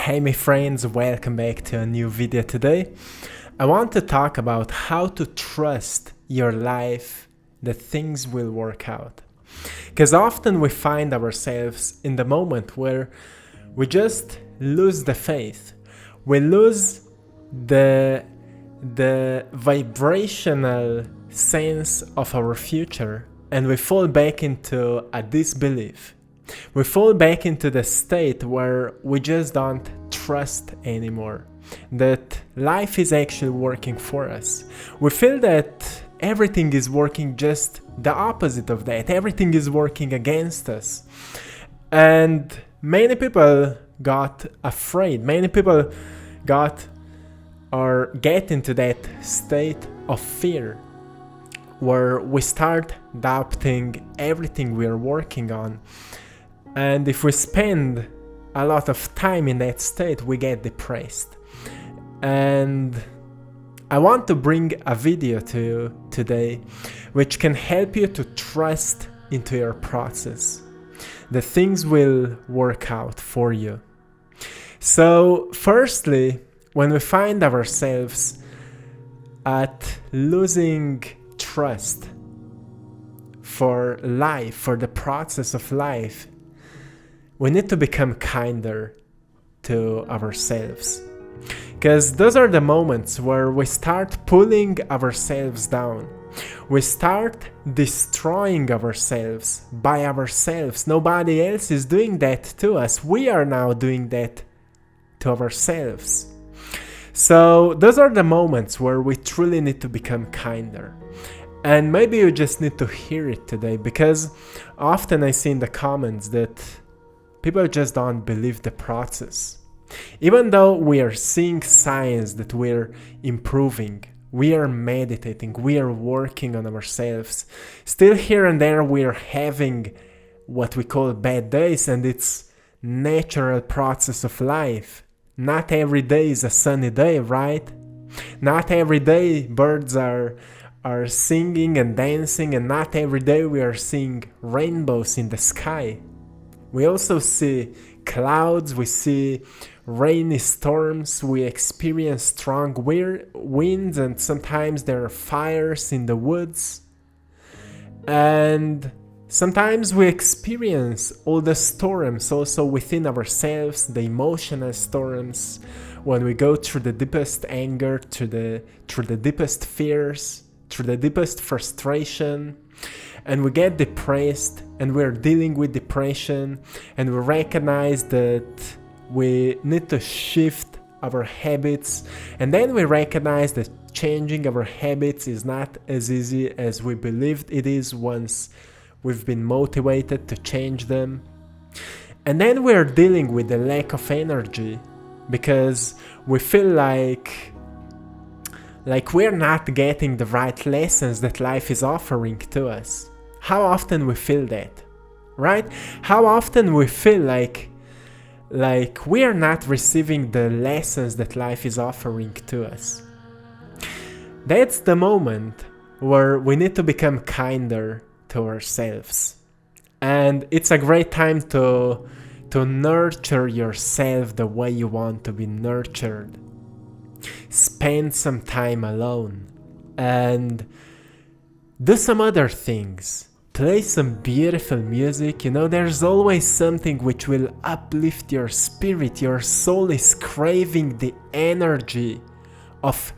Hey my friends, welcome back to a new video today. I want to talk about how to trust your life that things will work out. Because often we find ourselves in the moment where we just lose the faith. We lose the vibrational sense of our future and we fall back into a disbelief. We fall back into the state where we just don't trust anymore that life is actually working for us. We feel that everything is working just the opposite of that. Everything is working against us. And many people got afraid. Many people get into that state of fear where we start doubting everything we're working on. And if we spend a lot of time in that state, we get depressed. And I want to bring a video to you today which can help you to trust into your process. The things will work out for you. So firstly, when we find ourselves at losing trust for life, for the process of life, we need to become kinder to ourselves. Because those are the moments where we start pulling ourselves down. We start destroying ourselves by ourselves. Nobody else is doing that to us. We are now doing that to ourselves. So those are the moments where we truly need to become kinder. And maybe you just need to hear it today, because often I see in the comments that people just don't believe the process. Even though we are seeing signs that we're improving, we are meditating, we are working on ourselves, still here and there we are having what we call bad days, and it's natural process of life. Not every day is a sunny day, right? Not every day birds are singing and dancing, and not every day we are seeing rainbows in the sky. We also see clouds, we see rainy storms, we experience strong winds, and sometimes there are fires in the woods. And sometimes we experience all the storms also within ourselves, the emotional storms, when we go through the deepest anger, through the deepest fears, through the deepest frustration. And we get depressed, and we're dealing with depression, and we recognize that we need to shift our habits, and then we recognize that changing our habits is not as easy as we believed it is once we've been motivated to change them. And then we're dealing with the lack of energy, because we feel like we're not getting the right lessons that life is offering to us. How often we feel that, right? How often we feel like we are not receiving the lessons that life is offering to us. That's the moment where we need to become kinder to ourselves. And it's a great time to nurture yourself the way you want to be nurtured. Spend some time alone and do some other things. Play some beautiful music. There's always something which will uplift your spirit. Your soul is craving the energy of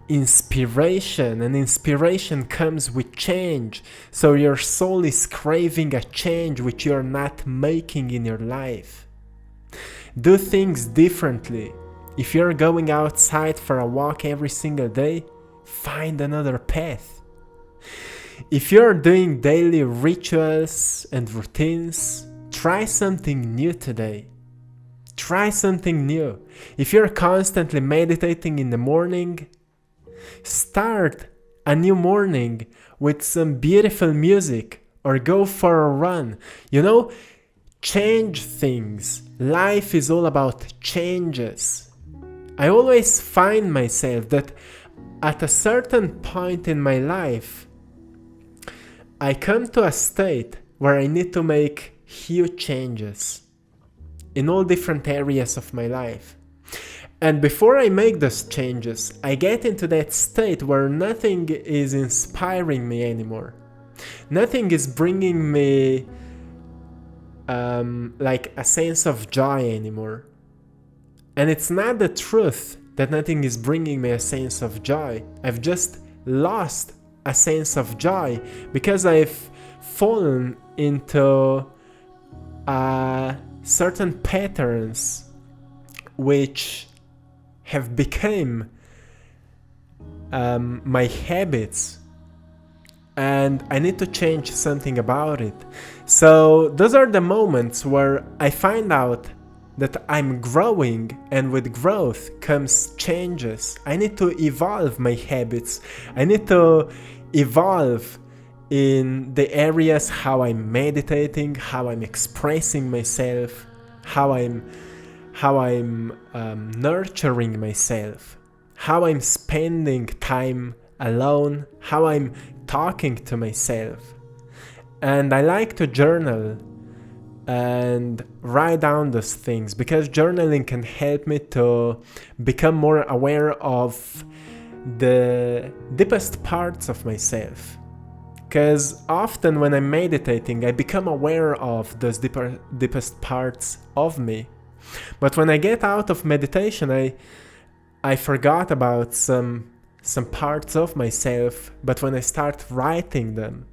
inspiration, and inspiration comes with change. So your soul is craving a change which you're not making in your life. Do things differently. If you're going outside for a walk every single day, find another path. If you're doing daily rituals and routines, try something new today. Try something new. If you're constantly meditating in the morning, start a new morning with some beautiful music, or go for a run. Change things. Life is all about changes. I always find myself that at a certain point in my life, I come to a state where I need to make huge changes in all different areas of my life. And before I make those changes, I get into that state where nothing is inspiring me anymore. Nothing is bringing me like a sense of joy anymore. And it's not the truth that nothing is bringing me a sense of joy. I've just lost a sense of joy because I've fallen into certain patterns which have become my habits, and I need to change something about it. So those are the moments where I find out that I'm growing, and with growth comes changes. I need to evolve my habits. I need to evolve in the areas how I'm meditating, how I'm expressing myself, how I'm nurturing myself, how I'm spending time alone, how I'm talking to myself. And I like to journal and write down those things, because journaling can help me to become more aware of the deepest parts of myself. Because often when I'm meditating, I become aware of those deepest parts of me. But when I get out of meditation, I forgot about some parts of myself. But when I start writing them,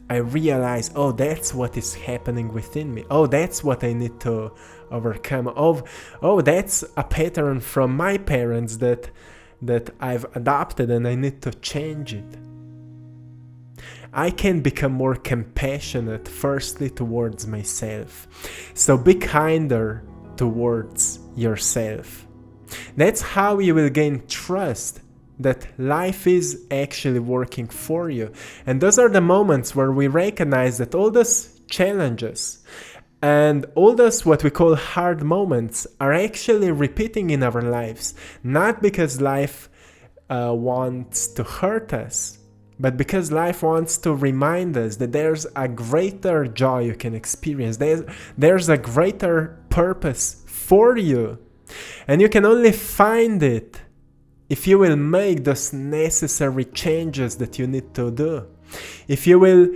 I realize, oh, that's what is happening within me. Oh, that's what I need to overcome. Oh, that's a pattern from my parents that I've adopted, and I need to change it. I can become more compassionate, firstly, towards myself. So be kinder towards yourself. That's how you will gain trust that life is actually working for you. And those are the moments where we recognize that all those challenges and all those what we call hard moments are actually repeating in our lives, not because life wants to hurt us, but because life wants to remind us that there's a greater joy you can experience. There's a greater purpose for you. And you can only find it if you will make those necessary changes that you need to do. If you will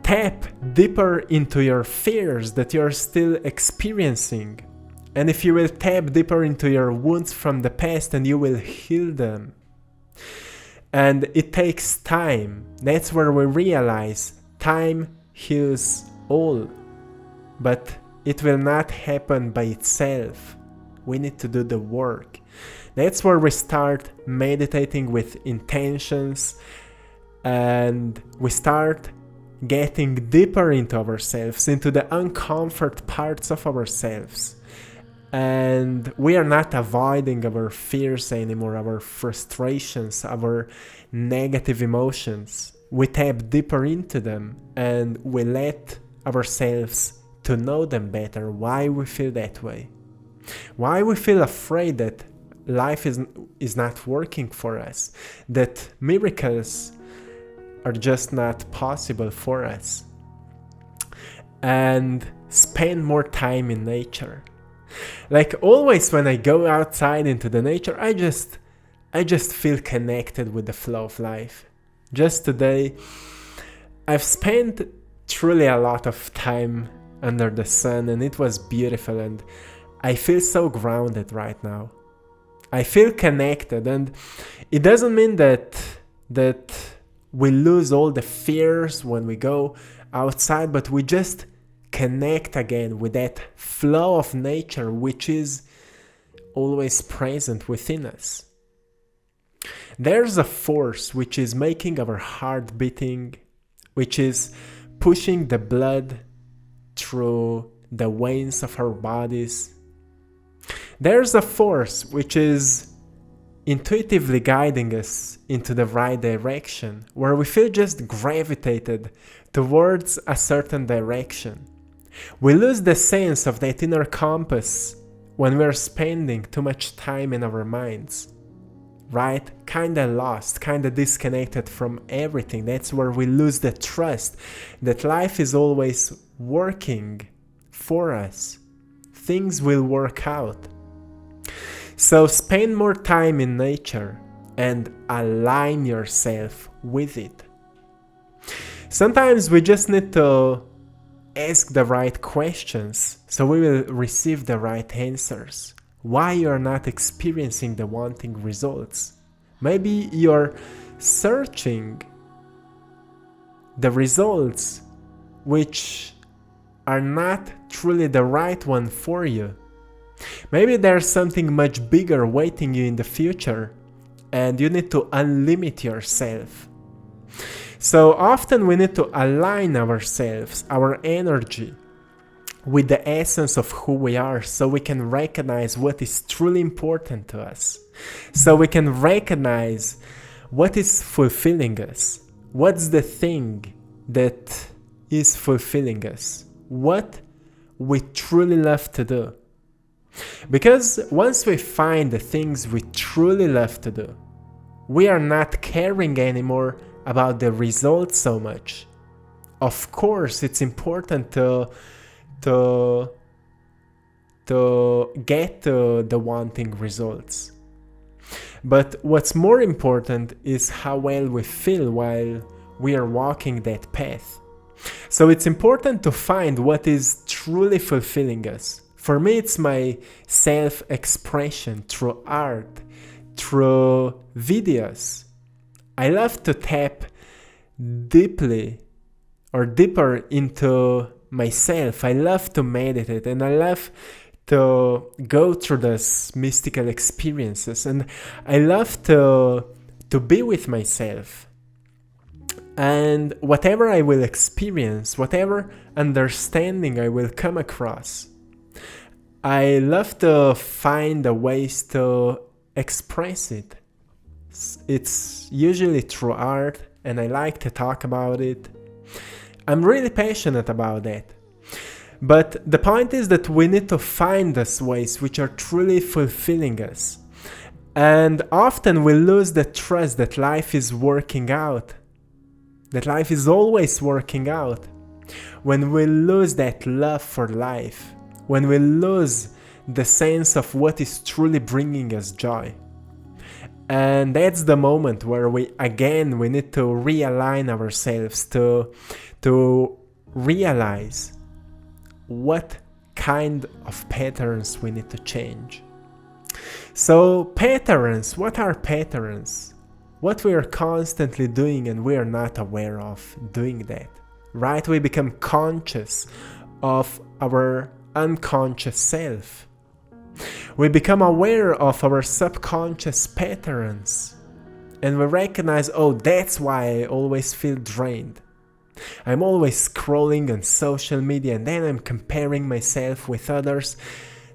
tap deeper into your fears that you're still experiencing. And if you will tap deeper into your wounds from the past, and you will heal them. And it takes time. That's where we realize time heals all. But it will not happen by itself. We need to do the work. That's where we start meditating with intentions, and we start getting deeper into ourselves, into the uncomfort parts of ourselves. And we are not avoiding our fears anymore, our frustrations, our negative emotions. We tap deeper into them, and we let ourselves to know them better, why we feel that way. Why we feel afraid that life is not working for us, that miracles are just not possible for us. And spend more time in nature. Like always when I go outside into the nature, I just feel connected with the flow of life. Just today, I've spent truly a lot of time under the sun, and it was beautiful, and I feel so grounded right now. I feel connected, and it doesn't mean that we lose all the fears when we go outside, but we just connect again with that flow of nature which is always present within us. There's a force which is making our heart beating, which is pushing the blood through the veins of our bodies. There's a force which is intuitively guiding us into the right direction, where we feel just gravitated towards a certain direction. We lose the sense of that inner compass when we're spending too much time in our minds, right? Kinda lost, kinda disconnected from everything. That's where we lose the trust that life is always working for us. Things will work out. So spend more time in nature and align yourself with it. Sometimes we just need to ask the right questions so we will receive the right answers. Why you're not experiencing the wanting results? Maybe you're searching the results which are not truly the right one for you. Maybe there's something much bigger waiting you in the future and you need to unlimit yourself. So often we need to align ourselves, our energy, with the essence of who we are so we can recognize what is truly important to us. So we can recognize what is fulfilling us. What's the thing that is fulfilling us? What we truly love to do. Because once we find the things we truly love to do, we are not caring anymore about the results so much. Of course, it's important to get the wanting results. But what's more important is how well we feel while we are walking that path. So it's important to find what is truly fulfilling us. For me, it's my self-expression through art, through videos. I love to tap deeper into myself. I love to meditate and I love to go through those mystical experiences, and I love to be with myself. And whatever I will experience, whatever understanding I will come across, I love to find the ways to express it. It's usually through art, and I like to talk about it. I'm really passionate about that. But the point is that we need to find those ways which are truly fulfilling us. And often we lose the trust that life is working out. That life is always working out. When we lose that love for life, when we lose the sense of what is truly bringing us joy. And that's the moment where we need to realign ourselves to realize what kind of patterns we need to change. So patterns, what are patterns? What we are constantly doing and we are not aware of doing that, right? We become conscious of our unconscious self. We become aware of our subconscious patterns and we recognize, oh, that's why I always feel drained. I'm always scrolling on social media and then I'm comparing myself with others.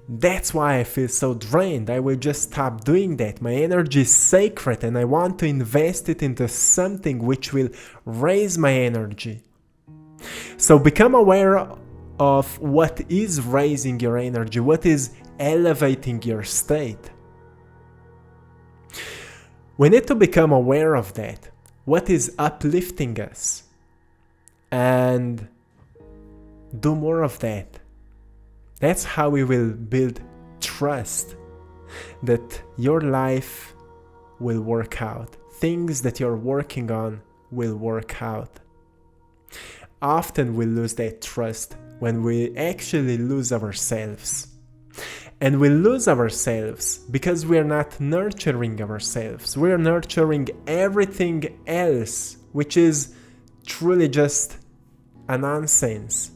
That's why I feel so drained. I will just stop doing that. My energy is sacred and I want to invest it into something which will raise my energy. So become aware of what is raising your energy, what is elevating your state. We need to become aware of that. What is uplifting us? And do more of that. That's how we will build trust that your life will work out. Things that you're working on will work out. Often we lose that trust when we actually lose ourselves. And we lose ourselves because we are not nurturing ourselves. We are nurturing everything else, which is truly just a nonsense.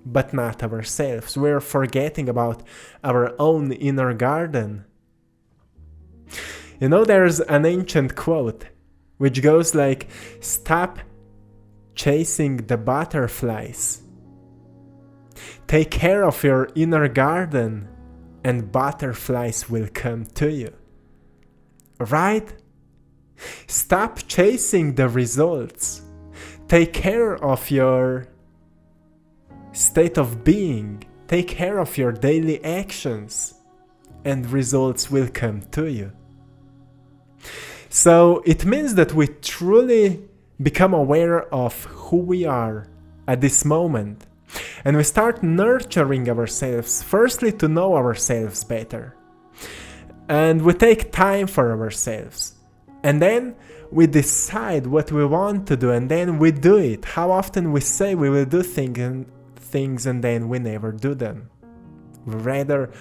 But not ourselves. We're forgetting about our own inner garden. You know, there's an ancient quote which goes like, stop chasing the butterflies. Take care of your inner garden and butterflies will come to you. Right? Stop chasing the results. Take care of your state of being. Take care of your daily actions and results will come to you. So it means that we truly become aware of who we are at this moment and we start nurturing ourselves, firstly to know ourselves better, And we take time for ourselves. And then we decide what we want to do, and then we do it. How often we say we will do things and then we never do them. We rather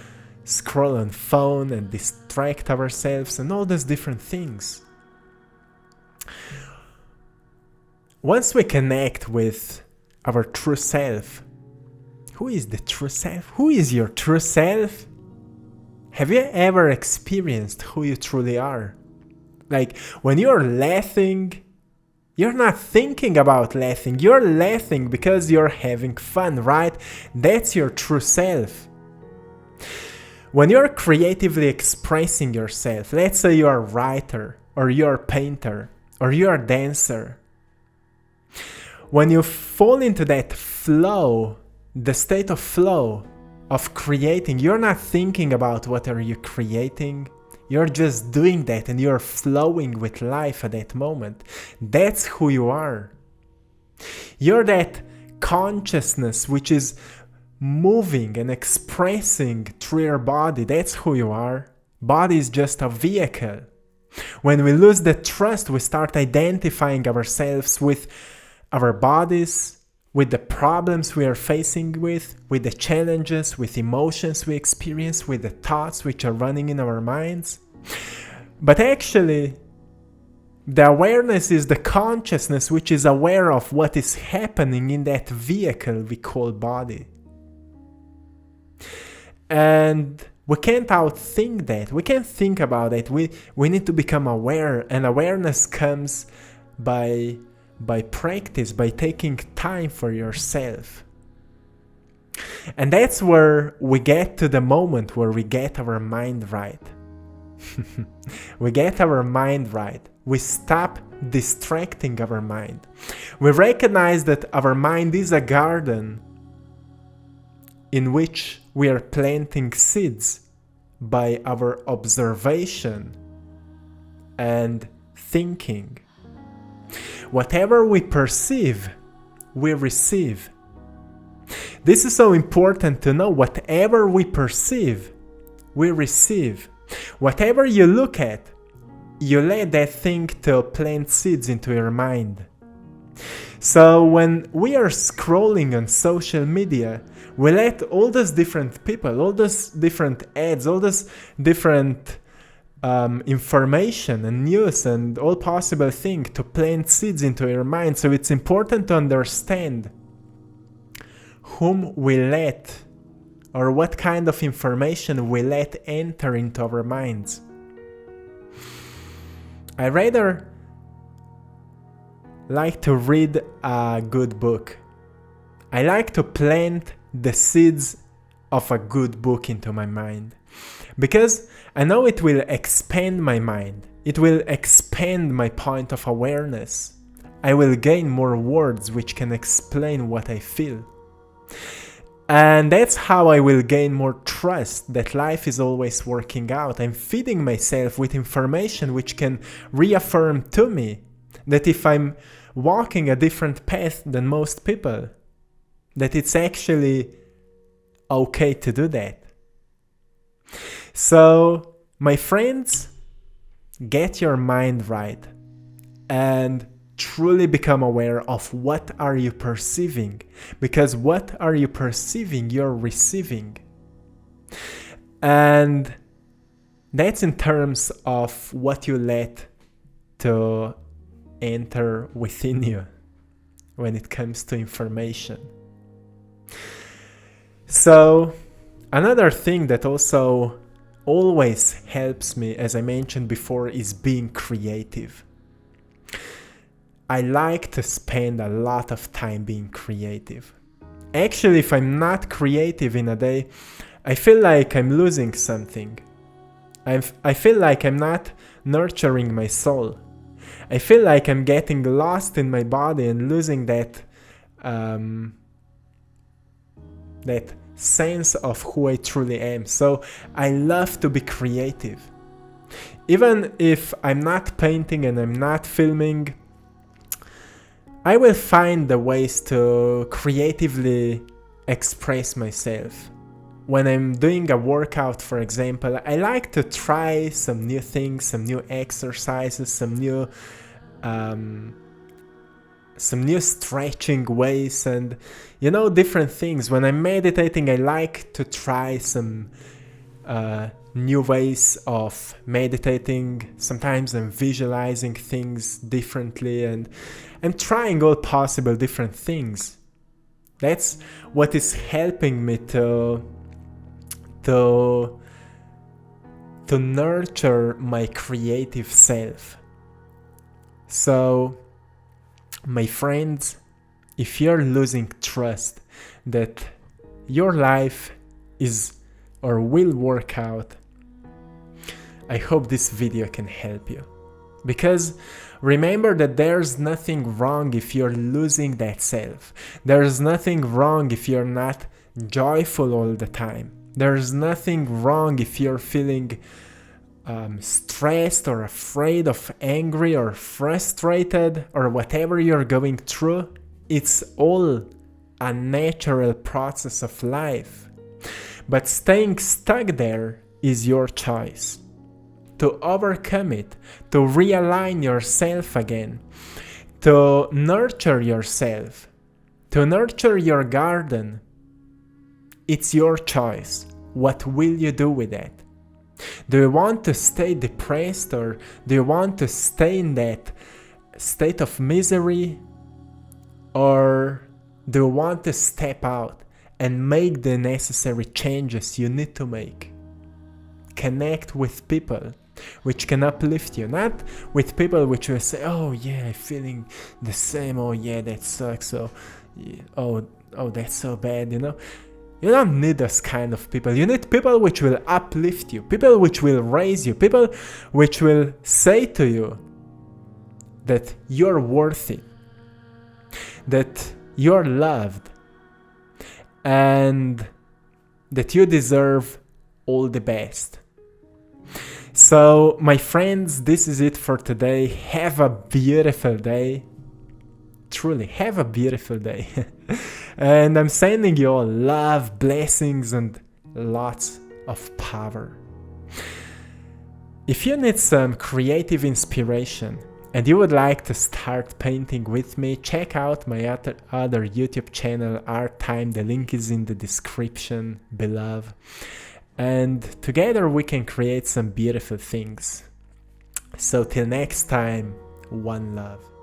scroll on phone and distract ourselves and all those different things. Once we connect with our true self, who is the true self? Who is your true self? Have you ever experienced who you truly are? Like, when you're laughing, you're not thinking about laughing. You're laughing because you're having fun, right? That's your true self. When you're creatively expressing yourself, let's say you're a writer, or you're a painter, or you're a dancer. When you fall into that flow, the state of flow of creating, you're not thinking about what are you creating. You're just doing that and you're flowing with life at that moment. That's who you are. You're that consciousness which is moving and expressing through your body. That's who you are. Body is just a vehicle. When we lose the trust, we start identifying ourselves with our bodies, with the problems we are facing with the challenges, with emotions we experience, with the thoughts which are running in our minds. But actually, the awareness is the consciousness which is aware of what is happening in that vehicle we call body. And we can't outthink that. We can't think about it. We need to become aware, and awareness comes by practice, by taking time for yourself. And that's where we get to the moment where we get our mind right. We get our mind right. We stop distracting our mind. We recognize that our mind is a garden in which we are planting seeds by our observation and thinking. Whatever we perceive, we receive. This is so important to know. Whatever we perceive, we receive. Whatever you look at, you let that thing to plant seeds into your mind. So when we are scrolling on social media, we let all those different people, all those different ads, all those different information and news and all possible things to plant seeds into your mind. So it's important to understand whom we let, or what kind of information we let enter into our minds. I rather like to read a good book. I like to plant the seeds of a good book into my mind, because I know it will expand my mind. It will expand my point of awareness. I will gain more words which can explain what I feel. And that's how I will gain more trust that life is always working out. I'm feeding myself with information which can reaffirm to me that if I'm walking a different path than most people, that it's actually okay to do that. So, my friends, get your mind right and truly become aware of what are you perceiving, because what are you perceiving, you're receiving. And that's in terms of what you let to enter within you when it comes to information. So, another thing that also always helps me, as I mentioned before, is being creative. I like to spend a lot of time being creative. Actually, if I'm not creative in a day, I feel like I'm losing something. I feel like I'm not nurturing my soul. I feel like I'm getting lost in my body and losing that sense of who I truly am. So I love to be creative. Even if I'm not painting and I'm not filming, I will find the ways to creatively express myself. when I'm doing a workout, for example, I like to try some new things, some new exercises, some new stretching ways, and different things. When I'm meditating, I like to try some new ways of meditating. Sometimes I'm visualizing things differently, and I'm trying all possible different things. That's what is helping me to nurture my creative self. So, my friends, if you're losing trust that your life is or will work out, I hope this video can help you. Because remember that there's nothing wrong if you're losing that self. There's nothing wrong if you're not joyful all the time. There's nothing wrong if you're feeling stressed or afraid of angry or frustrated or whatever you're going through. It's all a natural process of life. But staying stuck there is your choice. To overcome it, to realign yourself again, to nurture yourself, to nurture your garden, it's your choice. What will you do with that? Do you want to stay depressed, or do you want to stay in that state of misery? Or do you want to step out and make the necessary changes you need to make? Connect with people which can uplift you, not with people which will say, oh yeah, I'm feeling the same, oh yeah, that sucks, oh that's so bad, You don't need those kind of people. You need people which will uplift you, people which will raise you, people which will say to you that you're worthy, that you're loved, and that you deserve all the best. So, my friends, this is it for today. Have a beautiful day. Truly, have a beautiful day. And I'm sending you all love, blessings, and lots of power. If you need some creative inspiration and you would like to start painting with me, check out my other YouTube channel, Art Time. The link is in the description below. And together we can create some beautiful things. So till next time, one love.